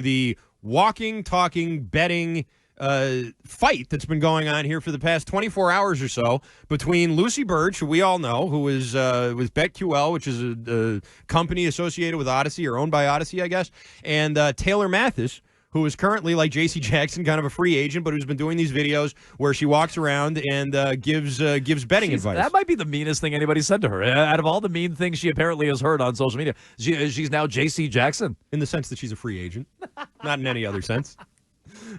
the walking, talking, betting fight that's been going on here for the past 24 hours or so between Lucy Burdge, who we all know, who is with BetQL, which is a company associated with Odyssey or owned by Odyssey, I guess, and Taylor Mathis, who is currently, like J.C. Jackson, kind of a free agent, but who's been doing these videos where she walks around and gives betting advice. That might be the meanest thing anybody said to her. Out of all the mean things she apparently has heard on social media, she's now J.C. Jackson. In the sense that she's a free agent, not in any other sense.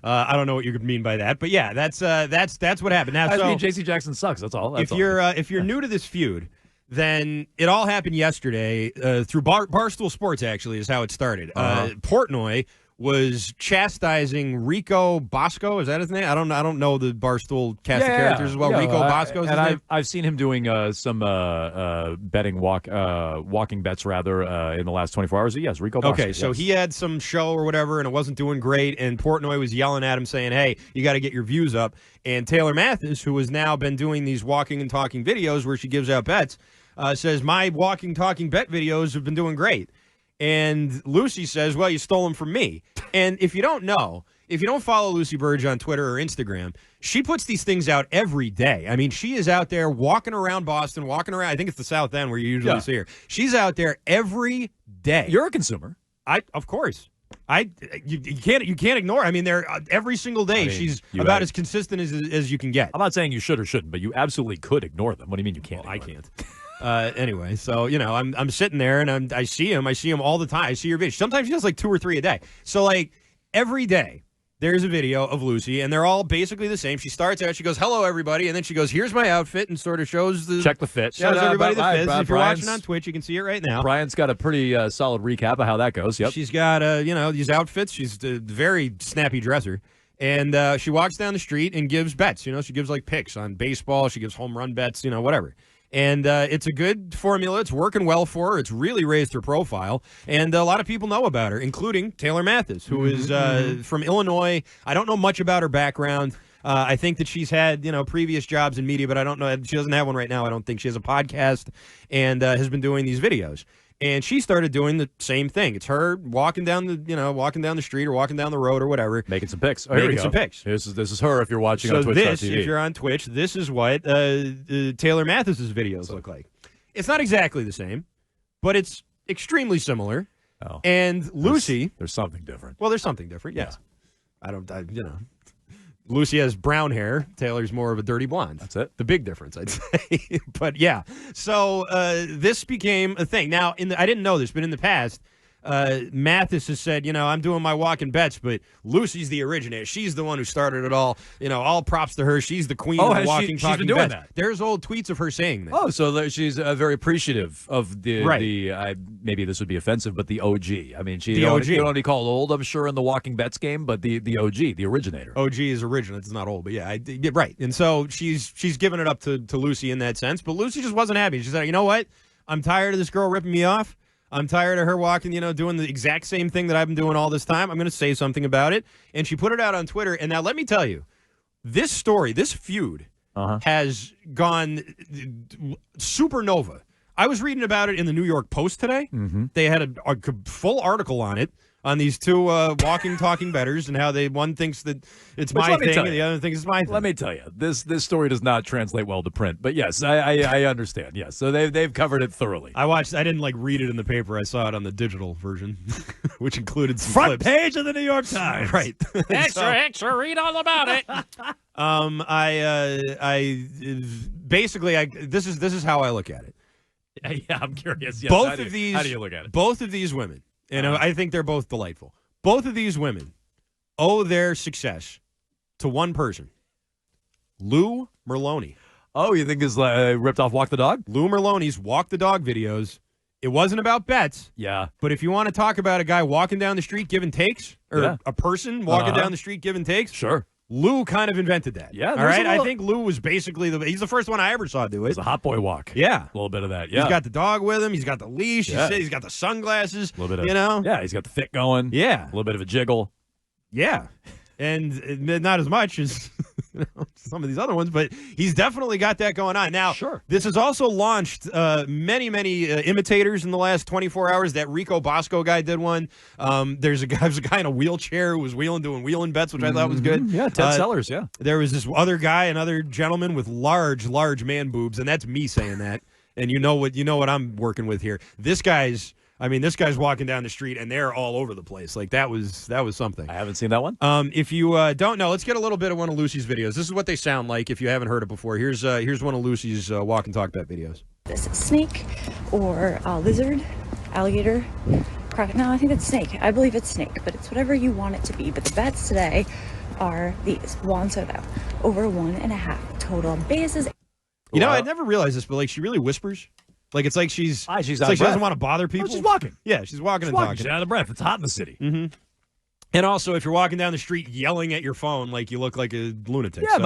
I don't know what you could mean by that, but yeah, that's what happened. Now, I mean, J.C. Jackson sucks. That's all. If you're new to this feud, then it all happened yesterday through Barstool Sports. Actually, is how it started. Portnoy was chastising Rico Bosco. Is that his name? I don't know the Barstool cast of characters as well. Rico Bosco is his name. I've seen him doing some betting walking bets rather in the last 24 hours. Yes, Rico Bosco. Okay, so he had some show or whatever, and it wasn't doing great, and Portnoy was yelling at him saying, hey, you got to get your views up. And Taylor Mathis, who has now been doing these walking and talking videos where she gives out bets, says, my walking, talking bet videos have been doing great. And Lucy says, well, you stole them from me. And if you don't know, if you don't follow Lucy Burdge on Twitter or Instagram, she puts these things out every day. I mean, she is out there walking around Boston, walking around. I think it's the South End where you usually see her. She's out there every day. You're a consumer. Of course. You can't ignore. I mean, every single day she's about as consistent as you can get. I'm not saying you should or shouldn't, but you absolutely could ignore them. What do you mean you can't? Well, I can't. Anyway, so I'm sitting there and I see him all the time. I see your video. Sometimes she does like 2 or 3 a day. So like every day there's a video of Lucy, and they're all basically the same. She starts out, she goes, hello everybody, and then she goes, here's my outfit, and sort of shows check the fit. Shows everybody the fit. If you're watching on Twitch, you can see it right now. Brian's got a pretty solid recap of how that goes. Yep. She's got these outfits. She's a very snappy dresser. And she walks down the street and gives bets. She gives like picks on baseball. She gives home run bets, whatever. And it's a good formula. It's working well for her. It's really raised her profile. And a lot of people know about her, including Taylor Mathis, who is from Illinois. I don't know much about her background. I think that she's had, previous jobs in media, but I don't know. She doesn't have one right now. I don't think. She has a podcast and has been doing these videos. And she started doing the same thing. It's her walking down the street or walking down the road or whatever, making some picks. Making some picks. This is her. If you're watching on Twitch.tv. If you're on Twitch, this is what Taylor Mathis's videos look like. It's not exactly the same, but it's extremely similar. Oh. And Lucy, there's something different. Well, there's something different. Yes, Lucy has brown hair. Taylor's more of a dirty blonde. That's it. The big difference, I'd say. But yeah, so this became a thing. Now, I didn't know this, but in the past, Mathis has said, I'm doing my walking bets, but Lucy's the originator. She's the one who started it all. All props to her. She's the queen of the walking, talking she's been doing bets. that. There's old tweets of her saying that. Oh, so she's very appreciative of the right. Maybe this would be offensive, but the OG. I mean, the OG. You don't want to be called old, I'm sure, in the walking bets game, but the OG, the originator. OG is original. It's not old, but yeah, right. And so she's given it up to Lucy in that sense, but Lucy just wasn't happy. She said, you know what? I'm tired of this girl ripping me off. I'm tired of her walking, doing the exact same thing that I've been doing all this time. I'm going to say something about it. And she put it out on Twitter. And now let me tell you, this story, this feud has gone supernova. I was reading about it in the New York Post today. Mm-hmm. They had a full article on it, on these two walking, talking bettors and how one thinks that it's my thing and the other thinks it's my thing. Let me tell you, this story does not translate well to print. But yes, I understand. Yes, so they've covered it thoroughly. I didn't read it in the paper. I saw it on the digital version, which included some front clips. Page of the New York Times. Right. Extra, read all about it. This is how I look at it. Yeah, I'm curious. Yes, how do you look at it? Both of these women. And I think they're both delightful. Both of these women owe their success to one person, Lou Merloni. Oh, you think is ripped off Walk the Dog? Lou Merloni's Walk the Dog videos. It wasn't about bets. Yeah. But if you want to talk about a guy walking down the street giving takes, or a person walking down the street giving takes, sure. Lou kind of invented that. Yeah. All right. I think Lou was basically he's the first one I ever saw do it. It's a hot boy walk. Yeah. A little bit of that. Yeah. He's got the dog with him. He's got the leash. Yeah. He's got the sunglasses. A little bit of, Yeah. He's got the fit going. Yeah. A little bit of a jiggle. Yeah. And not as much as some of these other ones, but he's definitely got that going on. Now, Sure. This has also launched many imitators in the last 24 hours. That Rico Bosco guy did one. There's a guy in a wheelchair who was doing wheeling bets, which I thought was good. Yeah, Ted Sellers, yeah. There was this other guy, another gentleman with large man boobs, and that's me saying that. And you know what I'm working with here. This guy's walking down the street, and they're all over the place. Like, that was something. I haven't seen that one. If you don't know, let's get a little bit of one of Lucy's videos. This is what they sound like if you haven't heard it before. Here's one of Lucy's walk and talk bet videos. This is snake or lizard, alligator, crocodile. No, I think it's snake. I believe it's snake, but it's whatever you want it to be. But the bets today are these. Juan Soto, over 1.5 total bases. You know, I never realized this, but like, she really whispers. Like, it's like she's like she doesn't want to bother people. Oh, she's walking. Yeah, she's walking and talking. She's out of breath. It's hot in the city. Mm-hmm. And also, if you're walking down the street yelling at your phone, like, you look like a lunatic. Yeah, so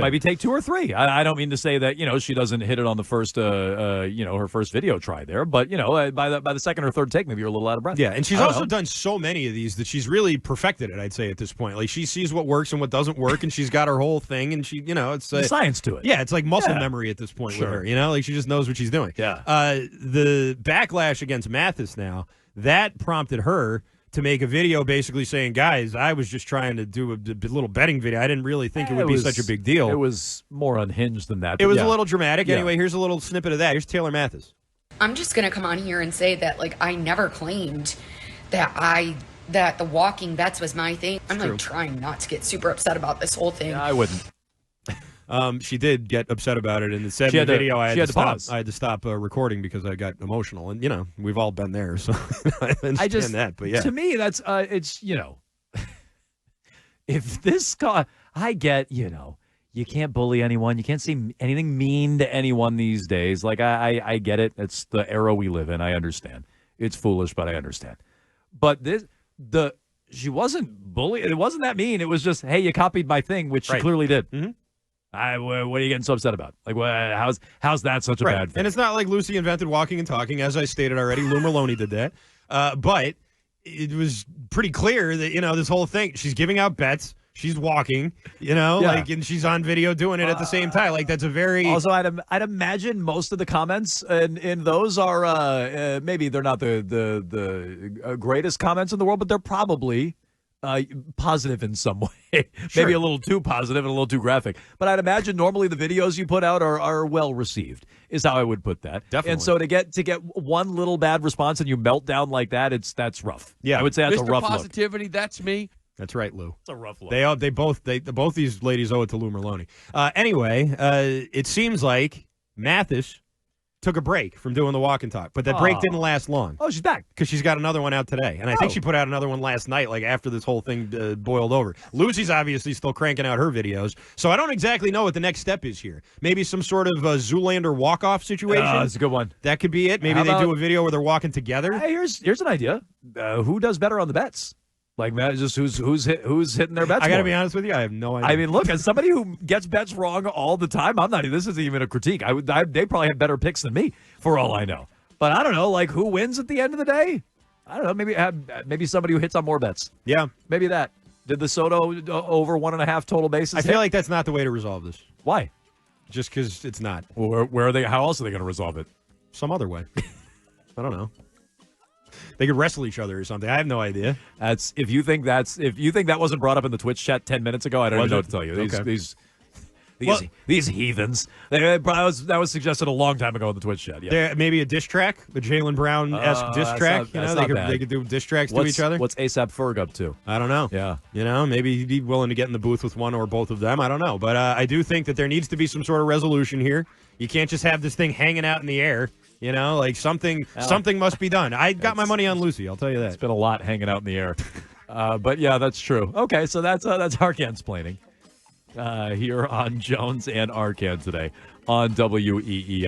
maybe take 2 or 3. I don't mean to say that she doesn't hit it on the first her first video try there, but by the second or third take, maybe you're a little out of breath. Yeah, and she's also done so many of these that she's really perfected it. I'd say at this point, like, she sees what works and what doesn't work, and she's got her whole thing, and she, it's science to it. Yeah, it's like muscle memory at this point with her. Like, she just knows what she's doing. Yeah. The backlash against Mathis now that prompted her to make a video basically saying, guys, I was just trying to do a little betting video. I didn't really think it would be such a big deal. It was more unhinged than that. It was a little dramatic. Yeah. Anyway, here's a little snippet of that. Here's Taylor Mathis. I'm just going to come on here and say that, like, I never claimed that the walking bets was my thing. I'm like trying not to get super upset about this whole thing. Yeah, I wouldn't. She did get upset about it, and it said in the video I had to stop recording because I got emotional, and we've all been there, so I understand that. But yeah, to me, that's it's if this I get you can't bully anyone, you can't say anything mean to anyone these days. Like I get it. It's the era we live in. I understand. It's foolish, but I understand. But she wasn't bullying. It wasn't that mean. It was just, hey, you copied my thing, which she clearly did. Mm-hmm. What are you getting so upset about? Like, how's that such a bad thing? And it's not like Lucy invented walking and talking, as I stated already. Lou Merlone did that. But it was pretty clear that, this whole thing, she's giving out bets. She's walking, and she's on video doing it at the same time. Like, that's a very... Also, I'd imagine most of the comments in those are, maybe they're not the greatest comments in the world, but they're probably... positive in some way. Maybe a little too positive and a little too graphic. But I'd imagine normally the videos you put out are well received, is how I would put that. Definitely. And so to get one little bad response and you melt down like that, that's rough. Yeah. I would say that's Mr. a rough Positivity, look. That's me. That's right, Lou. It's a rough look. Both these ladies owe it to Lou Merlone. Anyway, it seems like Mathis took a break from doing the walk and talk, but that break didn't last long. Oh, she's back. Because she's got another one out today. And I think she put out another one last night, like after this whole thing boiled over. Lucy's obviously still cranking out her videos, so I don't exactly know what the next step is here. Maybe some sort of Zoolander walk-off situation. That's a good one. That could be it. Maybe they do a video where they're walking together. Hey, here's an idea. Who does better on the bets? Like, just who's hitting their bets? I got to be honest with you, I have no idea. I mean, look, as somebody who gets bets wrong all the time, this isn't even a critique. They probably have better picks than me, for all I know. But I don't know, like, who wins at the end of the day? I don't know. Maybe somebody who hits on more bets. Yeah, maybe that. Did the Soto over 1.5 total bases? I feel like that's not the way to resolve this. Why? Just because it's not. Well, where are they? How else are they going to resolve it? Some other way. I don't know. They could wrestle each other or something. I have no idea. If you think that wasn't brought up in the Twitch chat 10 minutes ago, I don't even know what to tell you. These heathens. That was suggested a long time ago in the Twitch chat. Yeah, maybe a diss track, the Jaylen Brown-esque diss track. They could do diss tracks to each other. What's ASAP Ferg up to? I don't know. Yeah, maybe he'd be willing to get in the booth with one or both of them. I don't know, but I do think that there needs to be some sort of resolution here. You can't just have this thing hanging out in the air. Like something must be done. I got my money on Lucy. I'll tell you that. It's been a lot hanging out in the air, but yeah, that's true. Okay, so that's Arcansplaining here on Jones and Arcan today on WEEI.